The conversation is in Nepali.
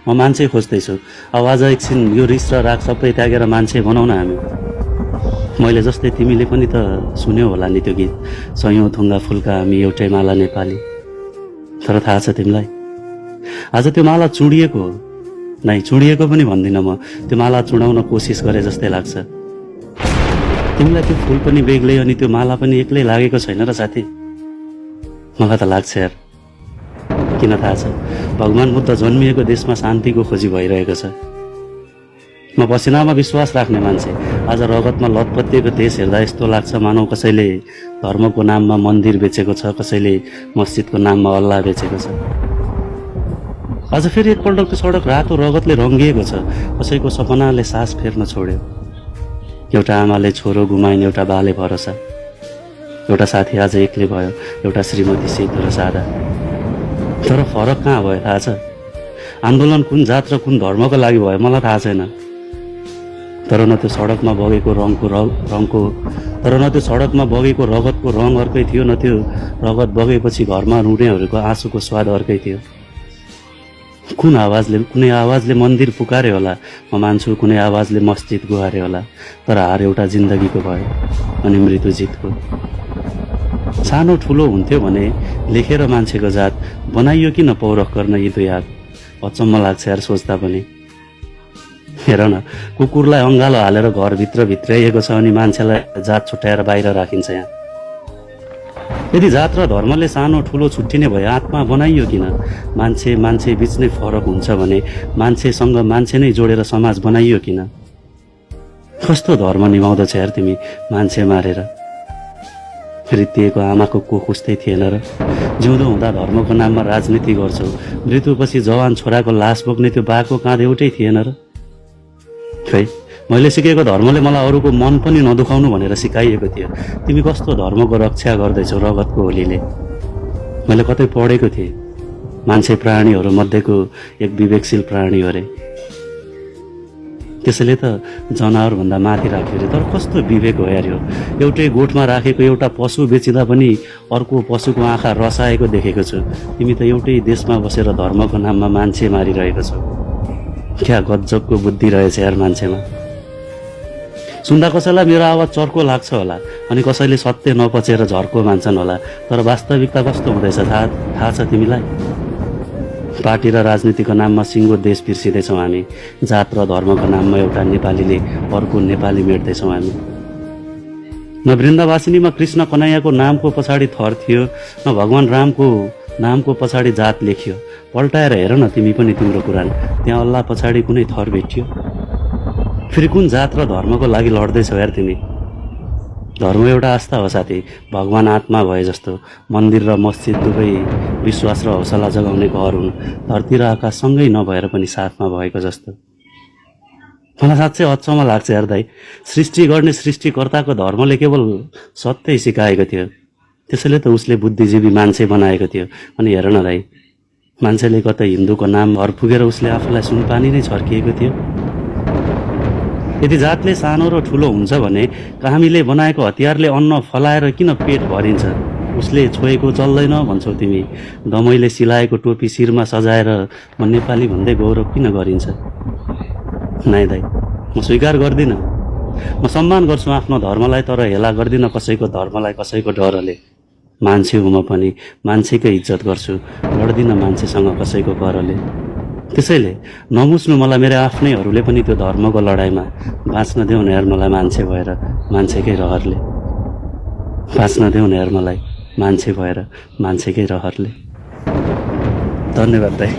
म मान्छे खोज्दैछु। अब आज एकछिन यो रिस र राग सबै त्यागेर मान्छे बनाउन हामी। मैले जस्तै तिमीले पनि त सुन्यौ होला नि त्यो गीत, सयौँ थुङ्गा फुलका हामी एउटै माला नेपाली। तर थाहा छ तिमीलाई, आज त्यो माला चुडिएको हो। नै चुडिएको पनि भन्दिनँ म, त्यो माला चुडाउन कोसिस गरे जस्तै लाग्छ। तिमीलाई त्यो फुल पनि बेग्लै अनि त्यो माला पनि एक्लै लागेको छैन र साथी? मलाई त लाग्छ यार। किन थाहा छ, भगवान बुद्ध जन्मिएको देशमा शान्तिको खोजी भइरहेको छ। म पसिनामा विश्वास राख्ने मान्छे आज रगतमा लतपतिएको देश हेर्दा यस्तो लाग्छ मानौ कसैले धर्मको नाममा मन्दिर बेचेको छ, कसैले मस्जिदको नाममा अल्लाह बेचेको छ। आज फेरि एकपल्ट त्यो सडक रातो रगतले रङ्गिएको छ। कसैको सपनाले सास फेर्न छोड्यो। एउटा आमाले छोरो गुमाइन्, एउटा बाले भरोसा। एउटा साथी आज एक्लै भयो, एउटा श्रीमती सेतो र सादा। तर फरक कहाँ भयो थाहा छ? आन्दोलन कुन जात र कुन धर्मको लागि भयो मलाई थाहा छैन। तर न त्यो सडकमा बगेको रगतको रङ अर्कै थियो, न त्यो रगत बगेपछि घरमा रुनेहरूको आँसुको स्वाद अर्कै थियो। कुनै आवाजले मन्दिर पुकारे होला, म मान्छु कुनै आवाजले मस्जिद गुहारे होला। तर हार एउटा जिन्दगीको भयो अनि मृत्यु जितको। सानो ठुलो हुन्थ्यो भने लेखेर मान्छेको जात बनाइयो किन पौरख गर्न यी दुई हात? अचम्म लाग्छ यार सोच्दा पनि। हेर न, कुकुरलाई अङ्गालो हालेर घरभित्र भित्राइएको छ अनि मान्छेलाई जात छुट्याएर बाहिर राखिन्छ यहाँ। यदि जात र धर्मले सानो ठुलो छुट्टिने भए आत्मा बनाइयो किन? मान्छे बीच नै फरक हुन्छ भने मान्छेसँग मान्छे नै जोडेर समाज बनाइयो किन? कस्तो धर्म निभाउँदछ यार तिमी मान्छे मारेर? रित्तिएको आमाको कोख उस्तै थिएन र? जिउँदो हुँदा धर्मको नाममा राजनीति गर्छौ, मृत्युपछि जवान छोराको लास बोक्ने त्यो बाको काँध एउटै थिएन र? खै, मैले सिकेको धर्मले मलाई अरूको मन पनि नदुखाउनु भनेर सिकाइएको थियो। तिमी कस्तो धर्मको रक्षा गर्दैछौ रगतको होलीले? मैले कतै पढेको थिएँ, मान्छे प्राणीहरू मध्येको एक विवेकशील प्राणी हो रे। त्यसैले त जनावरभन्दा माथि राख्यो रे। तर कस्तो विवेक हो यार यो? एउटै गोठमा राखेको एउटा पशु बेचिँदा पनि अर्को पशुको आँखा रसाएको देखेको छु। तिमी त एउटै देशमा बसेर धर्मको नाममा मान्छे मारिरहेको छौ। क्या गजबको बुद्धि रहेछ यार मान्छेमा। सुन्दा कसैलाई मेरो आवाज चर्को लाग्छ होला अनि कसैले सत्य नपचेर झर्को मान्छन् होला। तर वास्तविकता कस्तो हुँदैछ थाहा छ तिमीलाई? पार्टी र राजनीतिको नाममा सिङ्गो देश बिर्सिँदैछौँ हामी। जात र धर्मको नाममा एउटा नेपालीले अर्को नेपाली मेट्दैछौँ हामी। न वृन्दावासिनीमा कृष्ण कन्हैयाको नामको पछाडि थर थियो, न भगवान रामको नामको पछाडि जात लेखियो। पल्टाएर हेर न तिमी पनि तिम्रो कुरान, त्यहाँ अल्लाह पछाडि कुनै थर भेटियो? फेरि कुन जात र धर्मको लागि लड्दैछौ यार तिमी? धर्म एउटा आस्था हो साथी, भगवान आत्मा भए जस्तो। मन्दिर र मस्जिद दुवै विश्वास र हौसला जगाउने घर हुन्, धरती र आकाश सँगै नभएर पनि साथमा भएको जस्तो। मलाई साँच्चै अचम्म लाग्छ यार दाइ। सृष्टि गर्ने सृष्टिकर्ताको धर्मले केवल सत्य सिकाएको थियो, त्यसैले त उसले बुद्धिजीवी मान्छे बनाएको थियो। अनि हेर न दाइ, मान्छेले कतै हिन्दूको नाम भर पुगेर उसले आफूलाई सुनपानी नै छर्किएको थियो। यदि जातले सानो र ठुलो हुन्छ भने कामीले बनाएको हतियारले अन्न फलाएर किन पेट भरिन्छ? उसले छोएको चल्दैन भन्छौ तिमी। दमैले सिलाएको टोपी शिरमा सजाएर म नेपाली भन्दै गौरव किन गरिन्छ? नाइ दाइ, म स्वीकार गर्दिनँ। म सम्मान गर्छु आफ्नो धर्मलाई, तर हेला गर्दिनँ कसैको धर्मलाई कसैको डरले। मान्छे हो म पनि, मान्छेकै इज्जत गर्छु, लड्दिनँ मान्छेसँग कसैको परले। त्यसैले नमुच्नु मलाई मेरा आफ्नैहरूले पनि त्यो धर्मको लडाइँमा। बाँच्न देऊ न यार मलाई मान्छे भएर मान्छेकै रहरले। बाँच्न देऊ न यार मलाई मान्छे भएर मान्छेकै रहरले। धन्यवाद दाइ।